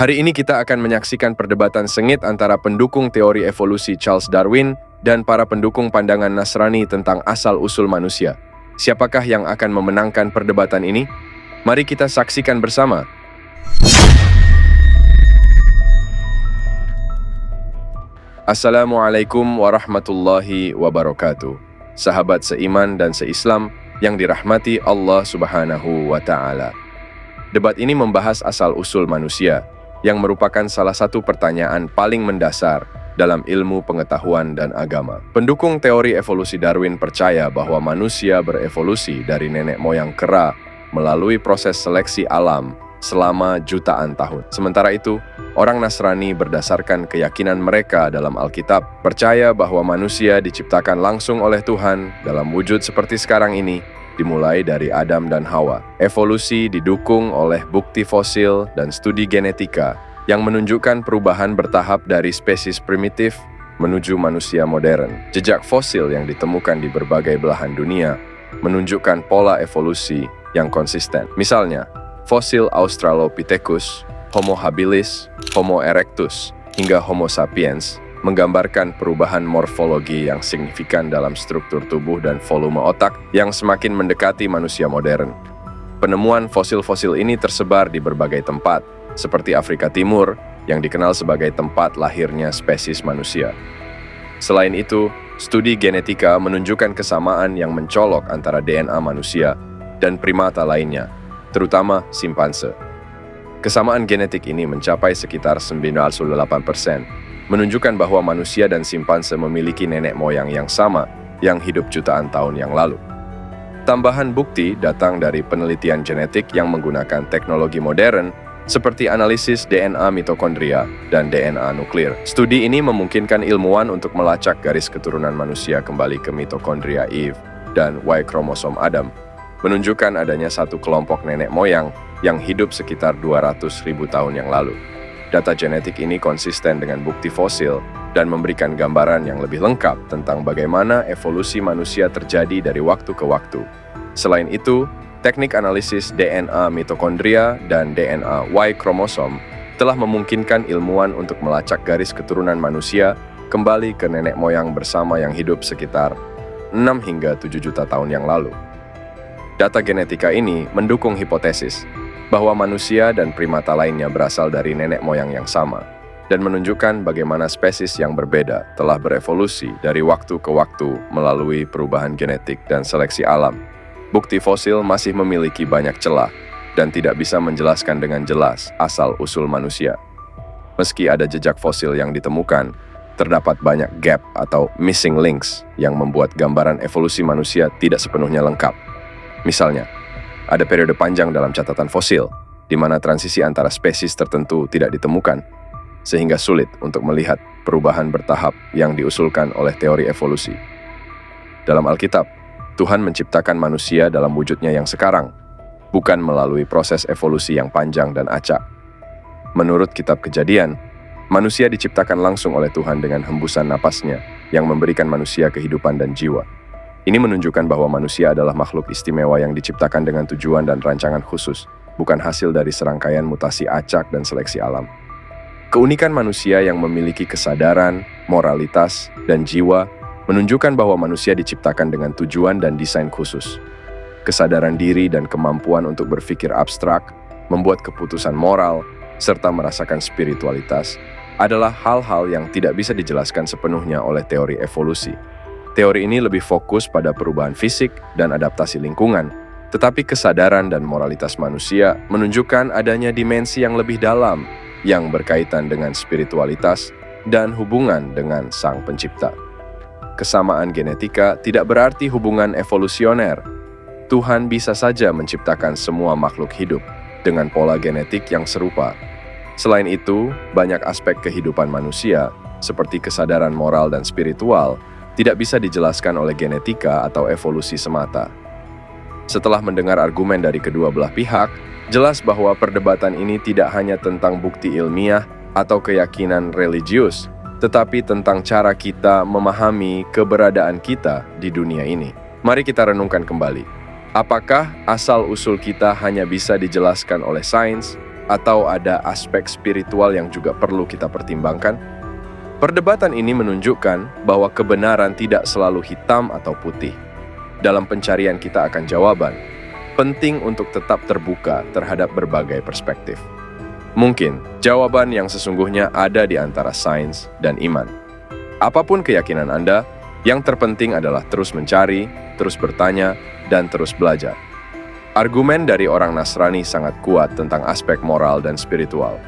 Hari ini kita akan menyaksikan perdebatan sengit antara pendukung teori evolusi Charles Darwin dan para pendukung pandangan Nasrani tentang asal-usul manusia. Siapakah yang akan memenangkan perdebatan ini? Mari kita saksikan bersama. Assalamualaikum warahmatullahi wabarakatuh. Sahabat seiman dan seislam yang dirahmati Allah Subhanahu wa Ta'ala. Debat ini membahas asal-usul manusia, yang merupakan salah satu pertanyaan paling mendasar dalam ilmu pengetahuan dan agama. Pendukung teori evolusi Darwin percaya bahwa manusia berevolusi dari nenek moyang kera melalui proses seleksi alam selama jutaan tahun. Sementara itu, orang Nasrani berdasarkan keyakinan mereka dalam Alkitab percaya bahwa manusia diciptakan langsung oleh Tuhan dalam wujud seperti sekarang ini, dimulai dari Adam dan Hawa. Evolusi didukung oleh bukti fosil dan studi genetika yang menunjukkan perubahan bertahap dari spesies primitif menuju manusia modern. Jejak fosil yang ditemukan di berbagai belahan dunia menunjukkan pola evolusi yang konsisten. Misalnya, fosil Australopithecus, Homo habilis, Homo erectus, hingga Homo sapiens menggambarkan perubahan morfologi yang signifikan dalam struktur tubuh dan volume otak yang semakin mendekati manusia modern. Penemuan fosil-fosil ini tersebar di berbagai tempat, seperti Afrika Timur, yang dikenal sebagai tempat lahirnya spesies manusia. Selain itu, studi genetika menunjukkan kesamaan yang mencolok antara DNA manusia dan primata lainnya, terutama simpanse. Kesamaan genetik ini mencapai sekitar 98%, menunjukkan bahwa manusia dan simpanse memiliki nenek moyang yang sama yang hidup jutaan tahun yang lalu. Tambahan bukti datang dari penelitian genetik yang menggunakan teknologi modern seperti analisis DNA mitokondria dan DNA nuklir. Studi ini memungkinkan ilmuwan untuk melacak garis keturunan manusia kembali ke mitokondria Eve dan Y kromosom Adam, menunjukkan adanya satu kelompok nenek moyang yang hidup sekitar 200.000 tahun yang lalu. Data genetik ini konsisten dengan bukti fosil dan memberikan gambaran yang lebih lengkap tentang bagaimana evolusi manusia terjadi dari waktu ke waktu. Selain itu, teknik analisis DNA mitokondria dan DNA Y kromosom telah memungkinkan ilmuwan untuk melacak garis keturunan manusia kembali ke nenek moyang bersama yang hidup sekitar 6 hingga 7 juta tahun yang lalu. Data genetika ini mendukung hipotesis bahwa manusia dan primata lainnya berasal dari nenek moyang yang sama, dan menunjukkan bagaimana spesies yang berbeda telah berevolusi dari waktu ke waktu melalui perubahan genetik dan seleksi alam. Bukti fosil masih memiliki banyak celah dan tidak bisa menjelaskan dengan jelas asal-usul manusia. Meski ada jejak fosil yang ditemukan, terdapat banyak gap atau missing links yang membuat gambaran evolusi manusia tidak sepenuhnya lengkap. Misalnya, ada periode panjang dalam catatan fosil, di mana transisi antara spesies tertentu tidak ditemukan, sehingga sulit untuk melihat perubahan bertahap yang diusulkan oleh teori evolusi. Dalam Alkitab, Tuhan menciptakan manusia dalam wujudnya yang sekarang, bukan melalui proses evolusi yang panjang dan acak. Menurut kitab Kejadian, manusia diciptakan langsung oleh Tuhan dengan hembusan napasnya yang memberikan manusia kehidupan dan jiwa. Ini menunjukkan bahwa manusia adalah makhluk istimewa yang diciptakan dengan tujuan dan rancangan khusus, bukan hasil dari serangkaian mutasi acak dan seleksi alam. Keunikan manusia yang memiliki kesadaran, moralitas, dan jiwa menunjukkan bahwa manusia diciptakan dengan tujuan dan desain khusus. Kesadaran diri dan kemampuan untuk berpikir abstrak, membuat keputusan moral, serta merasakan spiritualitas adalah hal-hal yang tidak bisa dijelaskan sepenuhnya oleh teori evolusi. Teori ini lebih fokus pada perubahan fisik dan adaptasi lingkungan, tetapi kesadaran dan moralitas manusia menunjukkan adanya dimensi yang lebih dalam yang berkaitan dengan spiritualitas dan hubungan dengan Sang Pencipta. Kesamaan genetika tidak berarti hubungan evolusioner. Tuhan bisa saja menciptakan semua makhluk hidup dengan pola genetik yang serupa. Selain itu, banyak aspek kehidupan manusia, seperti kesadaran moral dan spiritual, tidak bisa dijelaskan oleh genetika atau evolusi semata. Setelah mendengar argumen dari kedua belah pihak, jelas bahwa perdebatan ini tidak hanya tentang bukti ilmiah atau keyakinan religius, tetapi tentang cara kita memahami keberadaan kita di dunia ini. Mari kita renungkan kembali. Apakah asal-usul kita hanya bisa dijelaskan oleh sains, Atau ada aspek spiritual yang juga perlu kita pertimbangkan? Perdebatan ini menunjukkan bahwa kebenaran tidak selalu hitam atau putih. Dalam pencarian kita akan jawaban, penting untuk tetap terbuka terhadap berbagai perspektif. Mungkin jawaban yang sesungguhnya ada di antara sains dan iman. Apapun keyakinan Anda, yang terpenting adalah terus mencari, terus bertanya, dan terus belajar. Argumen dari orang Nasrani sangat kuat tentang aspek moral dan spiritual.